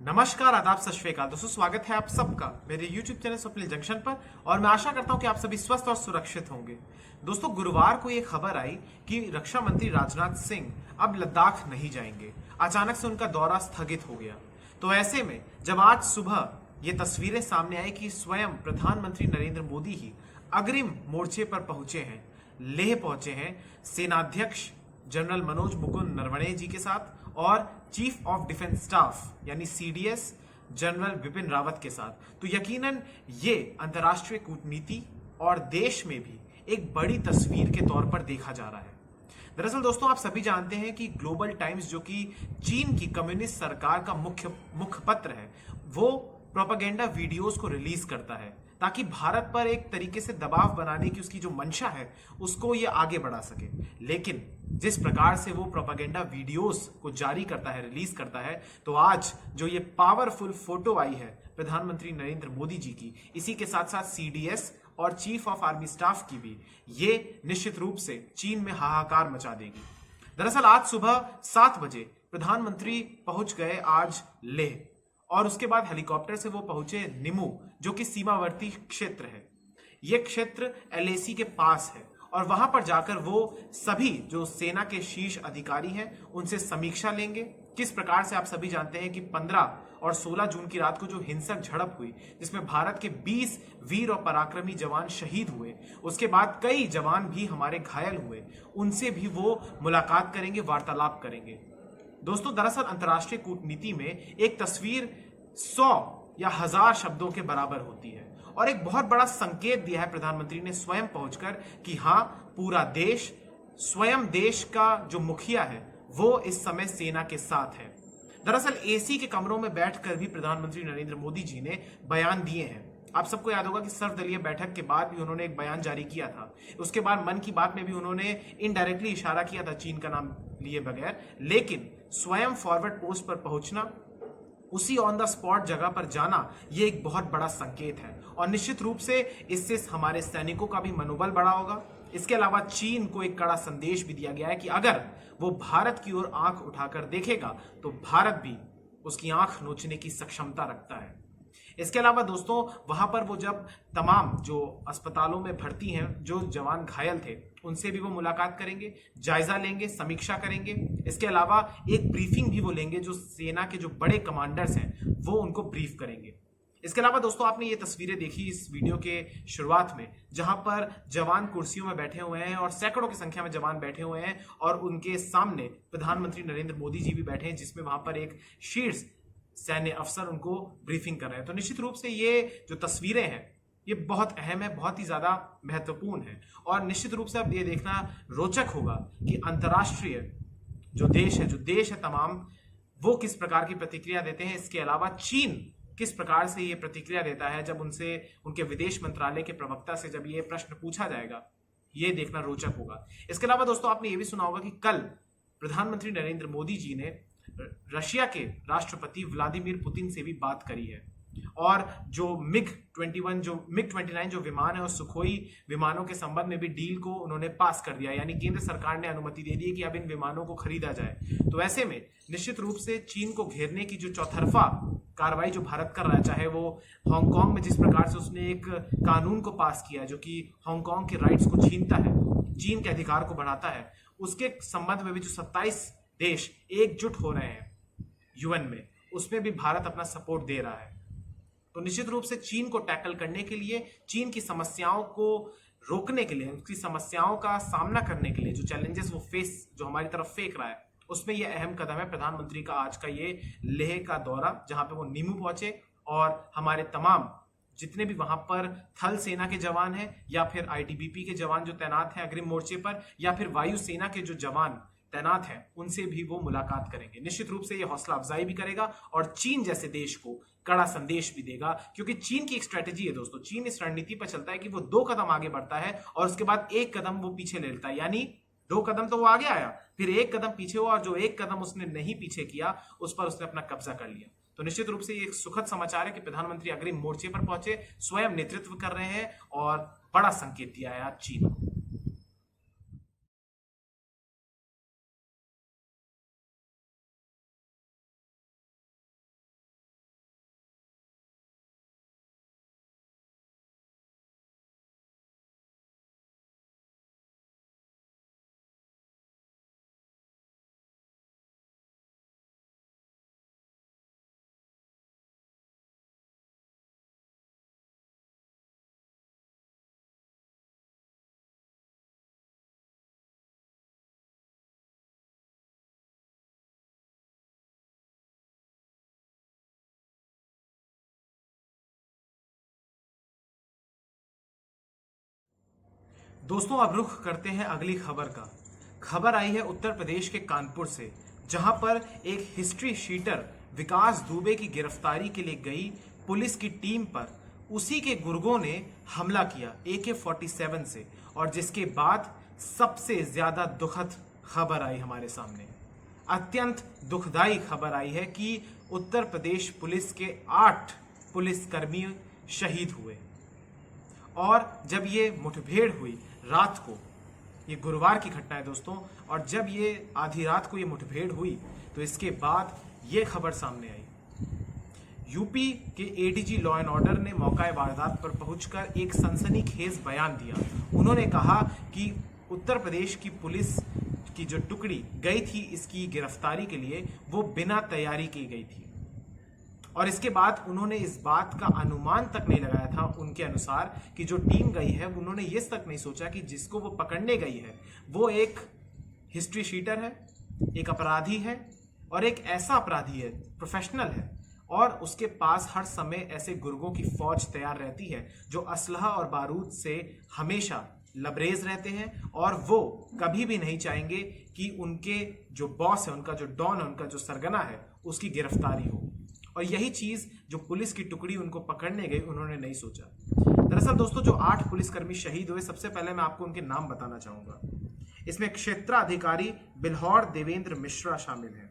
नमस्कार, आदाब, सत श्री अकाल दोस्तों। स्वागत है आप सबका मेरे YouTube चैनल स्वप्निल जंक्शन पर और मैं आशा करता हूं कि आप सभी स्वस्थ और सुरक्षित होंगे। दोस्तों, गुरुवार को ये खबर आई कि रक्षा मंत्री राजनाथ सिंह अब लद्दाख नहीं जाएंगे। अचानक से उनका दौरा स्थगित हो गया। तो ऐसे में जब आज सुबह ये तस्वीरें सामने आई कि स्वयं प्रधानमंत्री नरेंद्र मोदी ही अग्रिम मोर्चे पर पहुंचे हैं, लेह पहुंचे हैं सेनाध्यक्ष जनरल मनोज मुकुंद नरवणे जी के साथ और चीफ ऑफ डिफेंस स्टाफ यानी सीडीएस जनरल विपिन रावत के साथ, तो यकीनन ये अंतर्राष्ट्रीय कूटनीति और देश में भी एक बड़ी तस्वीर के तौर पर देखा जा रहा है। दरअसल दोस्तों, आप सभी जानते हैं कि ग्लोबल टाइम्स, जो कि चीन की कम्युनिस्ट सरकार का मुखपत्र है, वो प्रोपेगेंडा वीडियोस को रिलीज करता है ताकि भारत पर एक तरीके से दबाव बनाने की उसकी जो मंशा है उसको ये आगे बढ़ा सके। लेकिन जिस प्रकार से वो प्रोपेगेंडा वीडियोस को जारी करता है, रिलीज करता है, तो आज जो ये पावरफुल फोटो आई है प्रधानमंत्री नरेंद्र मोदी जी की, इसी के साथ साथ सीडीएस और चीफ ऑफ आर्मी स्टाफ की भी, ये निश्चित रूप से चीन में हाहाकार मचा देगी। दरअसल आज सुबह 7 बजे प्रधानमंत्री पहुंच गए आज लेह और उसके बाद हेलीकॉप्टर से वो पहुंचे निमू, जो कि सीमावर्ती क्षेत्र है। ये क्षेत्र एलएसी के पास है और वहां पर जाकर वो सभी जो सेना के शीर्ष अधिकारी हैं उनसे समीक्षा लेंगे। किस प्रकार से आप सभी जानते हैं कि 15 और 16 जून की रात को जो हिंसक झड़प हुई, जिसमें भारत के 20 वीर और पराक्रमी जवान शहीद हुए, उसके बाद कई जवान भी हमारे घायल हुए, उनसे भी वो मुलाकात करेंगे, वार्तालाप करेंगे। दोस्तों, दरअसल अंतर्राष्ट्रीय कूटनीति में एक तस्वीर 100 या 1000 शब्दों के बराबर होती है और एक बहुत बड़ा संकेत दिया है प्रधानमंत्री ने स्वयं पहुंचकर कि हाँ, पूरा देश, स्वयं देश का जो मुखिया है वो इस समय सेना के साथ है। दरअसल एसी के कमरों में बैठकर भी प्रधानमंत्री नरेंद्र मोदी जी ने बयान दिए हैं। आप सबको याद होगा कि सर्वदलीय बैठक के बाद भी उन्होंने एक बयान जारी किया था। उसके बाद मन की बात में भी उन्होंने इनडायरेक्टली इशारा किया था चीन का नाम लिए बगैर, लेकिन स्वयं फॉरवर्ड पोस्ट पर पहुंचना, उसी ऑन द स्पॉट जगह पर जाना, ये एक बहुत बड़ा संकेत है और निश्चित रूप से इससे हमारे सैनिकों का भी मनोबल बढ़ा होगा। इसके अलावा चीन को एक कड़ा संदेश भी दिया गया है कि अगर वो भारत की ओर आंख उठाकर देखेगा तो भारत भी उसकी आंख नोचने की सक्षमता रखता है। इसके अलावा दोस्तों, वहां पर वो जब तमाम जो अस्पतालों में भर्ती हैं जो जवान घायल थे, उनसे भी वो मुलाकात करेंगे, जायजा लेंगे, समीक्षा करेंगे। इसके अलावा एक ब्रीफिंग भी वो लेंगे, जो सेना के जो बड़े कमांडर्स हैं वो उनको ब्रीफ करेंगे। इसके अलावा दोस्तों, आपने ये तस्वीरें देखी इस वीडियो के शुरुआत में, जहां पर जवान कुर्सियों में बैठे हुए हैं और सैकड़ों की संख्या में जवान बैठे हुए हैं और उनके सामने प्रधानमंत्री नरेंद्र मोदी जी भी बैठे हैं, जिसमें वहां पर एक शीर्ष सैन्य अफसर उनको ब्रीफिंग कर रहे हैं। तो निश्चित रूप से ये जो तस्वीरें हैं ये बहुत अहम है, बहुत ही ज्यादा महत्वपूर्ण है और निश्चित रूप से अब ये देखना रोचक होगा कि अंतर्राष्ट्रीय जो देश है तमाम, वो किस प्रकार की प्रतिक्रिया देते हैं। इसके अलावा चीन किस प्रकार से ये प्रतिक्रिया देता है जब उनसे, उनके विदेश मंत्रालय के प्रवक्ता से जब ये प्रश्न पूछा जाएगा, ये देखना रोचक होगा। इसके अलावा दोस्तों, आपने ये भी सुना होगा कि कल प्रधानमंत्री नरेंद्र मोदी जी ने रशिया के राष्ट्रपति व्लादिमीर पुतिन से भी बात करी है और जो मिग 29 जो विमान है और सुखोई विमानों के संबंध में भी डील को उन्होंने पास कर दिया, यानी केंद्र सरकार ने अनुमति दे दी है कि अब इन विमानों को खरीदा जाए। तो ऐसे में निश्चित रूप से चीन को घेरने की जो चौतरफा कार्रवाई जो भारत कर रहा है, चाहे वो हांगकांग में जिस प्रकार से उसने एक कानून को पास किया जो कि हांगकांग के राइट्स को छीनता है, चीन के अधिकार को बढ़ाता है, उसके संबंध में भी जो 27 देश एकजुट हो रहे हैं यूएन में, उसमें भी भारत अपना सपोर्ट दे रहा है। तो निश्चित रूप से चीन को टैकल करने के लिए, चीन की समस्याओं को रोकने के लिए, उसकी समस्याओं का सामना करने के लिए जो चैलेंजेस वो जो हमारी तरफ फेंक रहा है, उसमें यह अहम कदम है प्रधानमंत्री का आज का ये लेह का दौरा, जहां पे वो निमू पहुंचे और हमारे तमाम जितने भी वहां पर थल सेना के जवान हैं या फिर आईटीबीपी के जवान जो तैनात हैं अग्रिम मोर्चे पर, या फिर वायु सेना के जो जवान तैनात हैं, उनसे भी वो मुलाकात करेंगे। निश्चित रूप से ये हौसला अफजाई भी करेगा और चीन जैसे देश को कड़ा संदेश भी देगा, क्योंकि चीन की एक स्ट्रेटेजी है दोस्तों। चीन इस रणनीति पर चलता है कि वो 2 कदम आगे बढ़ता है और उसके बाद 1 कदम वो पीछे ले लेता है, यानी 2 कदम तो वो आगे आया, फिर 1 कदम पीछे हुआ और जो 1 कदम उसने नहीं पीछे किया उस पर उसने अपना कब्जा कर लिया। तो निश्चित रूप से ये एक सुखद समाचार है कि प्रधानमंत्री अग्रिम मोर्चे पर पहुंचे, स्वयं नेतृत्व कर रहे हैं और बड़ा संकेत दिया है आज चीन को। दोस्तों अब रुख करते हैं अगली खबर का। खबर आई है उत्तर प्रदेश के कानपुर से, जहां पर एक हिस्ट्री शीटर विकास दुबे की गिरफ्तारी के लिए गई पुलिस की टीम पर उसी के गुर्गों ने हमला किया AK-47 से, और जिसके बाद सबसे ज्यादा दुखद खबर आई हमारे सामने। अत्यंत दुखदाई खबर आई है कि उत्तर प्रदेश पुलिस के 8 पुलिसकर्मी शहीद हुए। और जब ये मुठभेड़ हुई रात को, ये गुरुवार की घटना है दोस्तों, और जब ये आधी रात को ये मुठभेड़ हुई तो इसके बाद ये खबर सामने आई। यूपी के ADG लॉ एंड ऑर्डर ने मौका वारदात पर पहुंचकर एक सनसनीखेज बयान दिया। उन्होंने कहा कि उत्तर प्रदेश की पुलिस की जो टुकड़ी गई थी इसकी गिरफ्तारी के लिए, वो बिना तैयारी की गई थी। और इसके बाद उन्होंने इस बात का अनुमान तक नहीं लगाया था उनके अनुसार कि जो टीम गई है उन्होंने ये तक नहीं सोचा कि जिसको वो पकड़ने गई है वो एक हिस्ट्री शीटर है, एक अपराधी है, और एक ऐसा अपराधी है, प्रोफेशनल है, और उसके पास हर समय ऐसे गुर्गों की फौज तैयार रहती है जो असलहा और बारूद से हमेशा लबरेज रहते हैं, और वो कभी भी नहीं चाहेंगे कि उनके जो बॉस है, उनका जो डॉन है, उनका जो सरगना है, उसकी गिरफ्तारी हो। और यही चीज जो पुलिस की टुकड़ी उनको पकड़ने गई उन्होंने नहीं सोचा। दरअसल दोस्तों जो 8 पुलिसकर्मी शहीद हुए, सबसे पहले मैं आपको उनके नाम बताना चाहूंगा। इसमें क्षेत्राधिकारी बिल्हौर देवेंद्र मिश्रा शामिल है,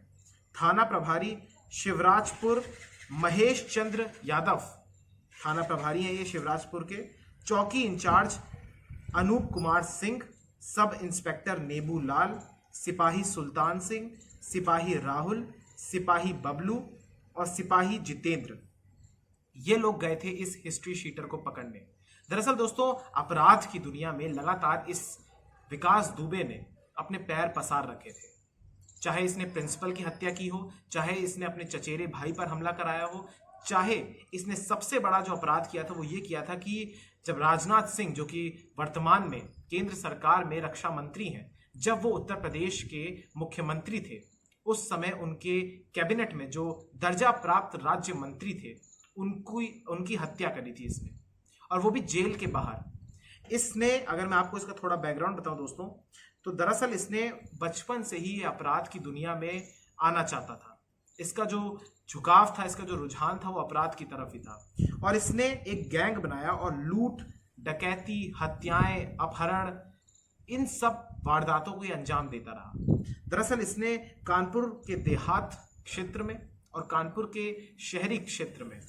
थाना प्रभारी शिवराजपुर महेश चंद्र यादव, थाना प्रभारी है ये शिवराजपुर के, चौकी in charge Anoop Kumar Singh, sub inspector नेबू लाल, सिपाही सुल्तान सिंह, सिपाही राहुल, सिपाही बबलू और सिपाही जितेंद्र। ये लोग गए थे इस हिस्ट्री शीटर को पकड़ने। दरअसल दोस्तों अपराध की दुनिया में लगातार इस विकास दुबे ने अपने पैर पसार रखे थे। चाहे इसने प्रिंसिपल की हत्या की हो, चाहे इसने अपने चचेरे भाई पर हमला कराया हो, चाहे इसने सबसे बड़ा जो अपराध किया था वो ये किया था कि जब राजनाथ सिंह, जो कि वर्तमान में केंद्र सरकार में रक्षा मंत्री हैं, जब वो उत्तर प्रदेश के मुख्यमंत्री थे, उस समय उनके कैबिनेट में जो दर्जा प्राप्त राज्य मंत्री थे उनकी हत्या करी थी इसने, और वो भी जेल के बाहर। इसने, अगर मैं आपको इसका थोड़ा बैकग्राउंड बताऊं दोस्तों, तो दरअसल इसने बचपन से ही अपराध की दुनिया में आना चाहता था। इसका जो झुकाव था, इसका जो रुझान था, वो अपराध की तरफ ही था, और इसने एक गैंग बनाया और लूट, डकैती, हत्याएं, अपहरण, इन सब वारदातों को अंजाम देता रहा। दरअसल इसने कानपुर के देहात क्षेत्र में और कानपुर के शहरी क्षेत्र में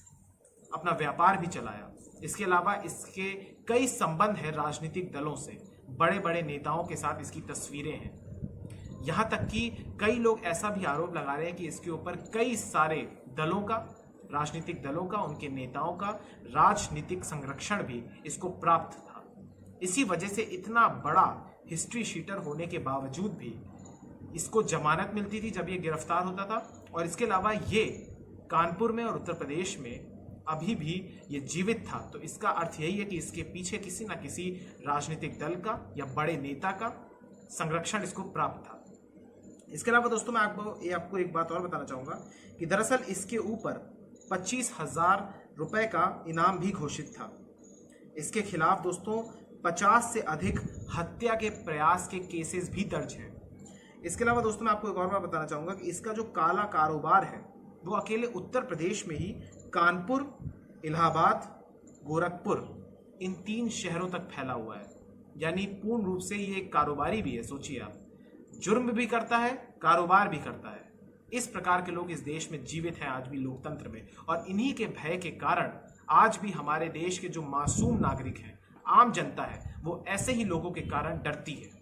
अपना व्यापार भी चलाया। इसके अलावा इसके कई संबंध हैं राजनीतिक दलों से, बड़े बड़े नेताओं के साथ इसकी तस्वीरें हैं। यहां तक कि कई लोग ऐसा भी आरोप लगा रहे हैं कि इसके ऊपर कई सारे दलों का, राजनीतिक दलों का, उनके नेताओं का राजनीतिक संरक्षण भी इसको प्राप्त था। इसी वजह से इतना बड़ा हिस्ट्री शीटर होने के बावजूद भी इसको जमानत मिलती थी जब ये गिरफ्तार होता था। और इसके अलावा ये कानपुर में और उत्तर प्रदेश में अभी भी ये जीवित था, तो इसका अर्थ यही है कि इसके पीछे किसी ना किसी राजनीतिक दल का या बड़े नेता का संरक्षण इसको प्राप्त था। इसके अलावा दोस्तों मैं आपको एक बात और बताना चाहूंगा कि दरअसल इसके ऊपर 25,000 रुपए का इनाम भी घोषित था। इसके खिलाफ दोस्तों 50 से अधिक हत्या के प्रयास के केसेस भी दर्ज हैं। इसके अलावा दोस्तों मैं आपको एक और बात बताना चाहूंगा कि इसका जो काला कारोबार है वो अकेले उत्तर प्रदेश में ही कानपुर, इलाहाबाद, गोरखपुर, इन 3 शहरों तक फैला हुआ है। यानी पूर्ण रूप से ये एक कारोबारी भी है। सोचिए आप, जुर्म भी करता है, कारोबार भी करता है। इस प्रकार के लोग इस देश में जीवित हैं आज भी लोकतंत्र में, और इन्हीं के भय के कारण आज भी हमारे देश के जो मासूम नागरिक हैं, आम जनता है, वो ऐसे ही लोगों के कारण डरती है।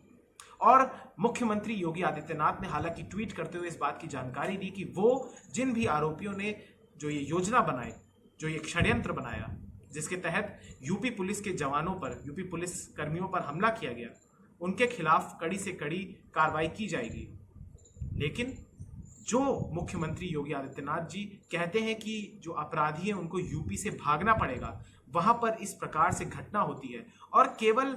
और मुख्यमंत्री योगी आदित्यनाथ ने हालांकि ट्वीट करते हुए इस बात की जानकारी दी कि वो जिन भी आरोपियों ने जो ये योजना बनाई, जो ये षड्यंत्र बनाया, जिसके तहत यूपी पुलिस के जवानों पर, यूपी पुलिस कर्मियों पर हमला किया गया, उनके खिलाफ कड़ी से कड़ी कार्रवाई की जाएगी। लेकिन जो मुख्यमंत्री योगी आदित्यनाथ जी कहते हैं कि जो अपराधी हैं उनको यूपी से भागना पड़ेगा, वहां पर इस प्रकार से घटना होती है। और केवल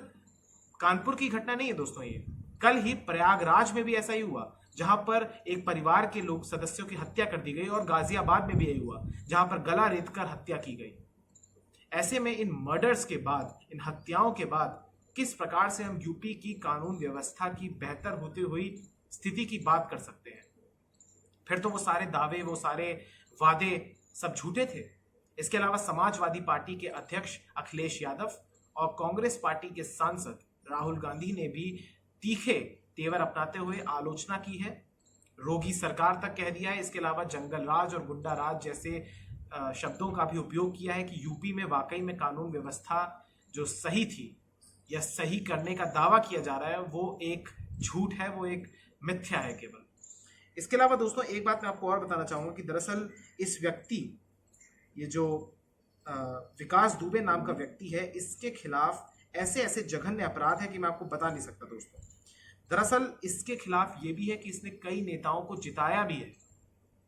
कानपुर की घटना नहीं है दोस्तों, ये कल ही प्रयागराज में भी ऐसा ही हुआ, जहां पर एक परिवार के लोग सदस्यों की हत्या कर दी गई, और गाजियाबाद में भी यही हुआ जहां पर गला रेतकर हत्या की गई। ऐसे में इन मर्डर्स के बाद, इन हत्याओं के बाद किस प्रकार से हम यूपी की कानून व्यवस्था की बेहतर होती हुई स्थिति की बात कर सकते हैं। फिर तो वो सारे दावे, वो सारे वादे सब झूठे थे। इसके अलावा समाजवादी पार्टी के अध्यक्ष अखिलेश यादव और कांग्रेस पार्टी के सांसद राहुल गांधी ने भी तीखे तेवर अपनाते हुए आलोचना की है, रोगी सरकार तक कह दिया है। इसके अलावा जंगल राज और गुंडा राज जैसे शब्दों का भी उपयोग किया है कि यूपी में वाकई में कानून व्यवस्था जो सही थी या सही करने का दावा किया जा रहा है वो एक झूठ है, वो एक मिथ्या है केवल। इसके अलावा दोस्तों एक बात मैं आपको और बताना चाहूंगा कि दरअसल इस व्यक्ति, ये जो विकास दुबे नाम का व्यक्ति है, इसके खिलाफ ऐसे ऐसे जघन्य अपराध है कि मैं आपको बता नहीं सकता दोस्तों। दरअसल इसके खिलाफ ये भी है कि इसने कई नेताओं को जिताया भी है।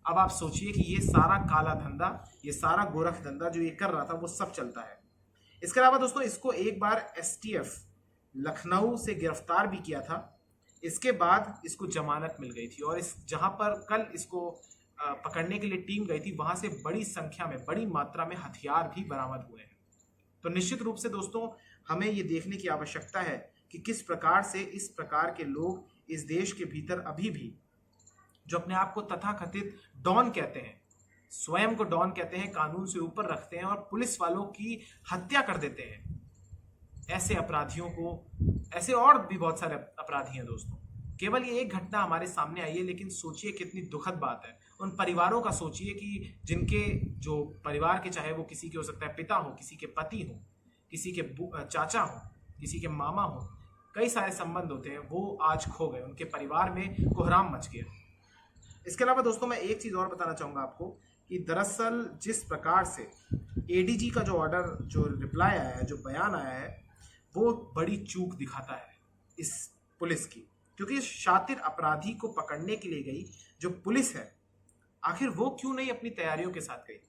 अब आप सोचिए कि ये सारा काला धंधा, ये सारा गोरख धंधा जो ये कर रहा था वो सब चलता है। इसके अलावा दोस्तों इसको एक बार एसटीएफ लखनऊ से गिरफ्तार भी किया था। इसके बाद इसको जमानत मिल गई थी और इस जहां पर कल इसको पकड़ने के लिए टीम गई थी, वहां से बड़ी संख्या में, बड़ी मात्रा में हथियार भी बरामद हुए हैं। तो निश्चित रूप से दोस्तों हमें ये देखने की आवश्यकता है कि किस प्रकार से इस प्रकार के लोग इस देश के भीतर अभी भी, जो अपने आप को तथाकथित डॉन कहते हैं, स्वयं को डॉन कहते हैं, कानून से ऊपर रखते हैं और पुलिस वालों की हत्या कर देते हैं। ऐसे अपराधियों को, ऐसे और भी बहुत सारे अपराधी हैं दोस्तों। केवल ये एक घटना हमारे सामने आई है, लेकिन सोचिए कितनी दुखद बात है। उन परिवारों का सोचिए कि जिनके जो परिवार के, चाहे वो किसी के हो सकता है पिता हो, किसी के पति हो, किसी के चाचा हो, किसी के मामा हो, कई सारे संबंध होते हैं, वो आज खो गए, उनके परिवार में कोहराम मच गया। इसके अलावा दोस्तों मैं एक चीज और बताना चाहूंगा आपको कि दरअसल जिस प्रकार से एडीजी का जो ऑर्डर, जो रिप्लाई आया है, जो बयान आया है, वो बड़ी चूक दिखाता है इस पुलिस की। क्योंकि इस शातिर अपराधी को पकड़ने के लिए गई जो पुलिस है, आखिर वो क्यों नहीं अपनी तैयारियों के साथ गई।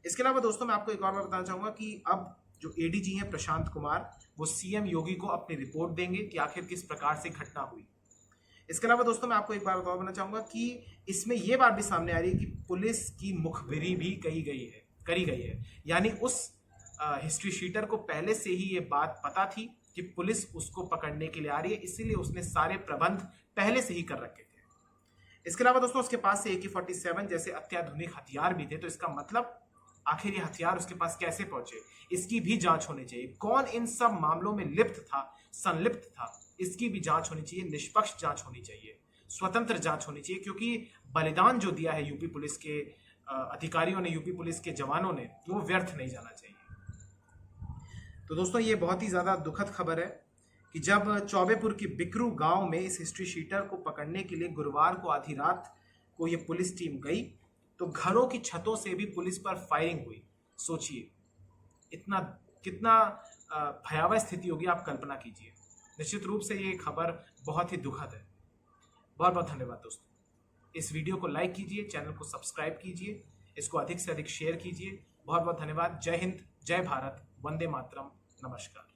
इसके अलावा दोस्तों मैं आपको एक और बात बताना चाहूंगा कि अब जो एडीजी हैं प्रशांत कुमार, वो सीएम योगी को अपनी रिपोर्ट देंगे कि आखिर किस प्रकार से घटना हुई। इसके अलावा दोस्तों मैं आपको एक बात और बताना चाहूंगा कि इसमें यह बात भी सामने आ रही है कि पुलिस की मुखबिरी भी करी गई है। यानी उस हिस्ट्री शीटर को पहले से ही ये बात पता थी कि पुलिस उसको पकड़ने के लिए आ रही है, इसीलिए उसने सारे प्रबंध पहले से ही कर रखे थे। इसके अलावा दोस्तों उसके पास से AK-47 जैसे अत्याधुनिक हथियार भी थे। तो इसका मतलब आखिर ये हथियार उसके पास कैसे पहुंचे, इसकी भी जांच होनी चाहिए। कौन इन सब मामलों में संलिप्त था, इसकी भी जांच होनी चाहिए। निष्पक्ष जांच होनी चाहिए, स्वतंत्र जांच होनी चाहिए, क्योंकि बलिदान जो दिया है यूपी पुलिस के अधिकारियों ने, यूपी पुलिस के जवानों ने, वो व्यर्थ नहीं जाना चाहिए। तो दोस्तों ये बहुत ही ज्यादा दुखद खबर है कि जब चौबेपुर के बिकरू गांव में इस हिस्ट्री शीटर को पकड़ने के लिए गुरुवार को आधी रात को ये पुलिस टीम गई, तो घरों की छतों से भी पुलिस पर फायरिंग हुई। सोचिए कितना भयावह स्थिति होगी, आप कल्पना कीजिए। निश्चित रूप से ये खबर बहुत ही दुखद है। बहुत बहुत धन्यवाद दोस्तों। इस वीडियो को लाइक कीजिए, चैनल को सब्सक्राइब कीजिए, इसको अधिक से अधिक शेयर कीजिए। बहुत बहुत धन्यवाद। जय हिंद, जय भारत, वंदे मातरम, नमस्कार।